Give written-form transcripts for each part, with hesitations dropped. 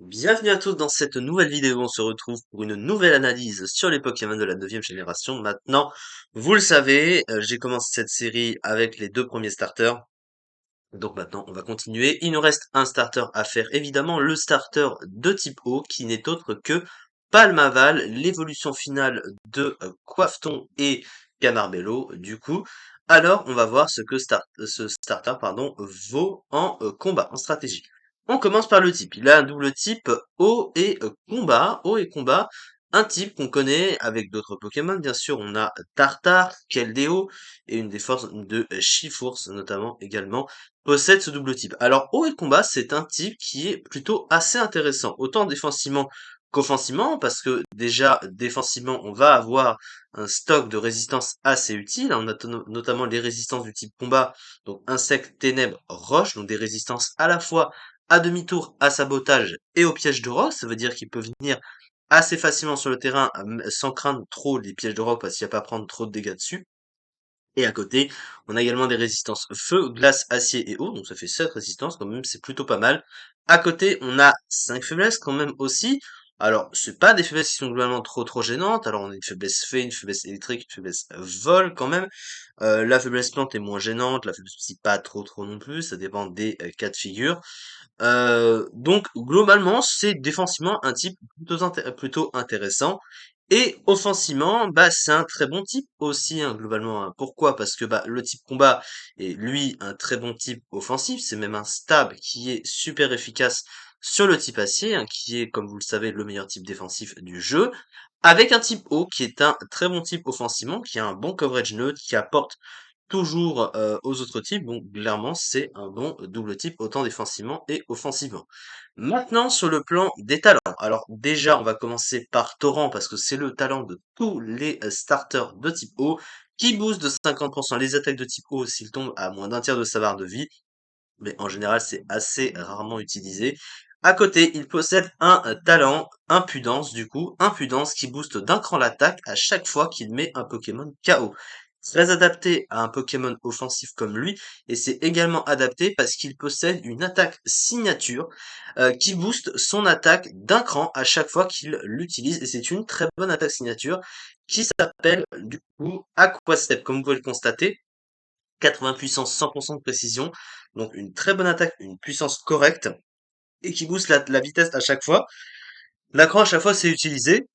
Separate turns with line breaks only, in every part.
Bienvenue à tous dans cette nouvelle vidéo. On se retrouve pour une nouvelle analyse sur les Pokémon de la 9e génération. Maintenant, vous le savez, j'ai commencé cette série avec les deux premiers starters. Donc maintenant, on va continuer. Il nous reste un starter à faire, évidemment, le starter de type eau, qui n'est autre que Palmaval, l'évolution finale de Coiffeton et Camarbello, du coup. Alors, on va voir ce que ce starter, vaut en combat, en stratégie. On commence par le type. Il a un double type eau et combat. Eau et combat, un type qu'on connaît avec d'autres Pokémon. Bien sûr, on a Tartare, Keldeo et une des forces de Chifours, notamment également possède ce double type. Alors, haut et combat, c'est un type qui est plutôt assez intéressant, autant défensivement qu'offensivement, parce que déjà, défensivement, on va avoir un stock de résistance assez utile. On a notamment les résistances du type combat, donc insectes, ténèbres, roches, donc des résistances à la fois à demi-tour, à sabotage et au piège de roc. Ça veut dire qu'il peut venir assez facilement sur le terrain sans craindre trop les pièges de roc parce qu'il n'y a pas à prendre trop de dégâts dessus. Et à côté, on a également des résistances feu, glace, acier et eau, donc ça fait 7 résistances quand même, c'est plutôt pas mal. À côté, on a 5 faiblesses quand même aussi. Alors, c'est pas des faiblesses qui sont globalement trop gênantes. Alors, on a une faiblesse fée, une faiblesse électrique, une faiblesse vol quand même. La faiblesse plante est moins gênante, la faiblesse psy pas trop non plus, ça dépend des cas de figure. Donc globalement, c'est défensivement un type plutôt intéressant. Et offensivement, bah c'est un très bon type aussi, hein, globalement, hein. Pourquoi? Parce que bah le type combat est lui un très bon type offensif, c'est même un stab qui est super efficace sur le type acier, hein, qui est, comme vous le savez, le meilleur type défensif du jeu, avec un type eau qui est un très bon type offensivement, qui a un bon coverage neutre, qui apporte toujours, aux autres types, donc clairement c'est un bon double type autant défensivement et offensivement. Maintenant sur le plan des talents, alors déjà on va commencer par Torrent parce que c'est le talent de tous les, starters de type eau qui booste de 50% les attaques de type eau s'ils tombent à moins d'un tiers de sa barre de vie, mais en général c'est assez rarement utilisé. À côté, il possède un talent Impudence du coup, Impudence qui booste d'un cran l'attaque à chaque fois qu'il met un Pokémon KO. Très adapté à un Pokémon offensif comme lui, et c'est également adapté parce qu'il possède une attaque signature qui booste son attaque d'un cran à chaque fois qu'il l'utilise, et c'est une très bonne attaque signature qui s'appelle du coup Aqua Step, comme vous pouvez le constater. 80 puissance, 100% de précision, donc une très bonne attaque, une puissance correcte, et qui booste la vitesse à chaque fois. L'écran à chaque fois c'est utilisé,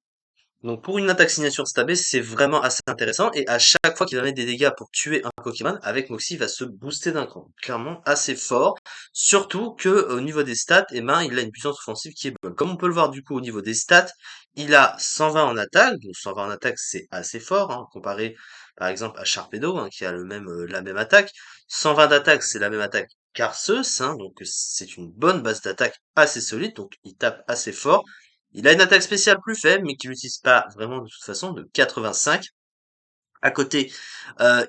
donc pour une attaque signature stabée, c'est vraiment assez intéressant, et à chaque fois qu'il va mettre des dégâts pour tuer un Pokémon, avec Moxie, il va se booster d'un cran. Clairement assez fort, surtout que au niveau des stats, eh ben, il a une puissance offensive qui est bonne. Comme on peut le voir du coup au niveau des stats, il a 120 en attaque, donc 120 en attaque c'est assez fort, hein, comparé par exemple à Sharpedo, hein, qui a la même attaque. 120 d'attaque, c'est la même attaque qu'Arceus, hein, donc c'est une bonne base d'attaque assez solide, donc il tape assez fort. Il a une attaque spéciale plus faible, mais qu'il n'utilise pas vraiment de toute façon, de 85. À côté,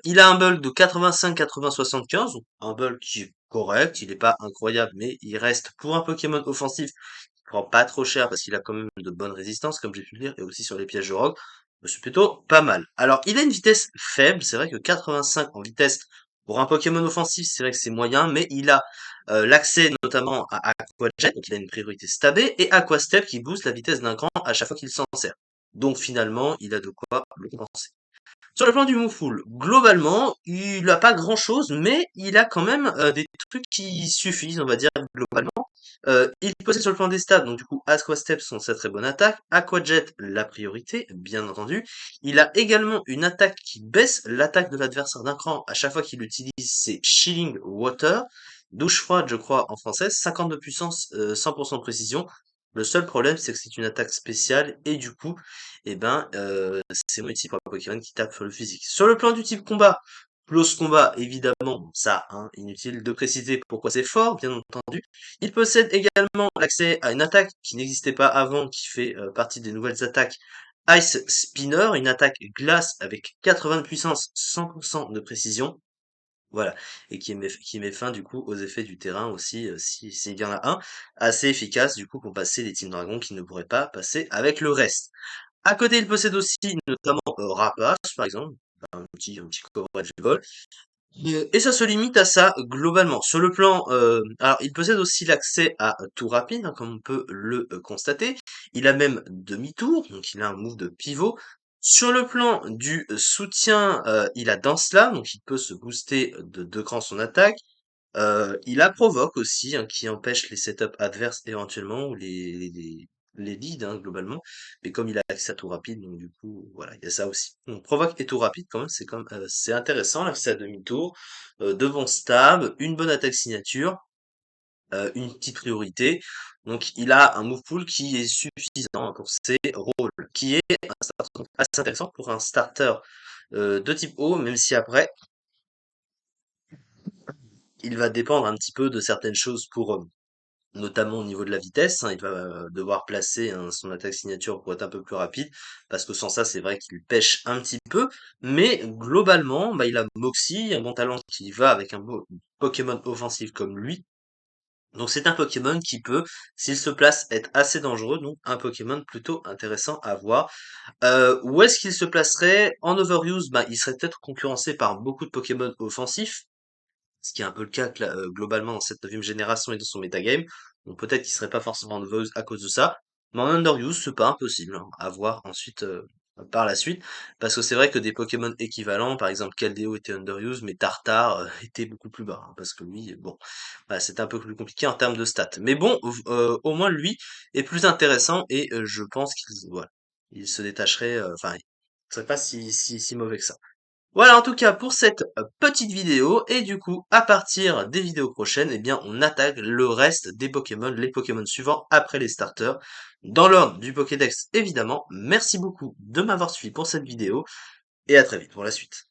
il a un bulk de 85, 80, 75, donc un bulk qui est correct, il n'est pas incroyable, mais il reste pour un Pokémon offensif, il prend pas trop cher parce qu'il a quand même de bonnes résistances, comme j'ai pu le dire, et aussi sur les pièges de roc, c'est plutôt pas mal. Alors, il a une vitesse faible, c'est vrai que 85 en vitesse pour un Pokémon offensif, c'est vrai que c'est moyen, mais il a l'accès notamment à Aqua Jet, donc il a une priorité stabée, et Aqua Step qui booste la vitesse d'un cran à chaque fois qu'il s'en sert. Donc finalement, il a de quoi le compenser. Sur le plan du Moonful, globalement, il a pas grand-chose, mais il a quand même des trucs qui suffisent, on va dire, globalement. Il possède sur le plan des stats, donc du coup, Aqua Step, son très très bonne attaque, Aqua Jet, la priorité, bien entendu. Il a également une attaque qui baisse l'attaque de l'adversaire d'un cran à chaque fois qu'il utilise ses Chilling Water, douche froide, je crois, en français, 50 de puissance, 100% de précision. Le seul problème, c'est que c'est une attaque spéciale, et du coup, eh ben, c'est moitié pour un Pokémon qui tape sur le physique. Sur le plan du type combat, close combat, évidemment, bon, ça, hein, inutile de préciser pourquoi c'est fort, bien entendu. Il possède également l'accès à une attaque qui n'existait pas avant, qui fait partie des nouvelles attaques. Ice Spinner, une attaque glace avec 80 de puissance, 100% de précision. Voilà, et qui met fin du coup aux effets du terrain aussi, s'il y en a un, assez efficace du coup pour passer les Team Dragons qui ne pourraient pas passer avec le reste. À côté, il possède aussi notamment Rapace, par exemple, un petit coverage de vol. Et ça se limite à ça globalement. Sur le plan, alors il possède aussi l'accès à tour rapide, hein, comme on peut le constater. Il a même demi-tour, donc il a un move de pivot. Sur le plan du soutien, il a Dance Slam, donc il peut se booster de 2 crans son attaque. Il a Provoke aussi, hein, qui empêche les setups adverses éventuellement, ou les leads, hein, globalement. Mais comme il a accès à tout rapide, donc du coup, voilà, il y a ça aussi. Donc Provoque et tout rapide, quand même, c'est intéressant, l'accès à demi-tour, de bons stabs, une bonne attaque signature, une petite priorité. Donc il a un move pool qui est suffisant pour ses rôles, qui est un starter assez intéressant pour un starter de type O, même si après, il va dépendre un petit peu de certaines choses pour notamment au niveau de la vitesse, hein, il va devoir placer son attaque signature pour être un peu plus rapide, parce que sans ça, c'est vrai qu'il pêche un petit peu, mais globalement, bah, il a Moxie, un bon talent qui va avec un Pokémon offensif comme lui. Donc c'est un Pokémon qui peut, s'il se place, être assez dangereux, donc un Pokémon plutôt intéressant à voir. Où est-ce qu'il se placerait? En Overuse, bah, il serait peut-être concurrencé par beaucoup de Pokémon offensifs, ce qui est un peu le cas globalement dans cette neuvième génération et dans son metagame. Donc peut-être qu'il serait pas forcément en overuse à cause de ça. Mais en underuse, c'est pas impossible, hein, à voir ensuite par la suite. Parce que c'est vrai que des Pokémon équivalents, par exemple Keldeo était underuse, mais Tartare était beaucoup plus bas. Hein, parce que lui, bon, bah, c'était un peu plus compliqué en termes de stats. Mais bon, au moins lui est plus intéressant et je pense qu'il voilà, il se détacherait, enfin, il serait pas si mauvais que ça. Voilà en tout cas pour cette petite vidéo et du coup à partir des vidéos prochaines eh bien on attaque le reste des Pokémon, les Pokémon suivants après les starters dans l'ordre du Pokédex évidemment. Merci beaucoup de m'avoir suivi pour cette vidéo et à très vite pour la suite.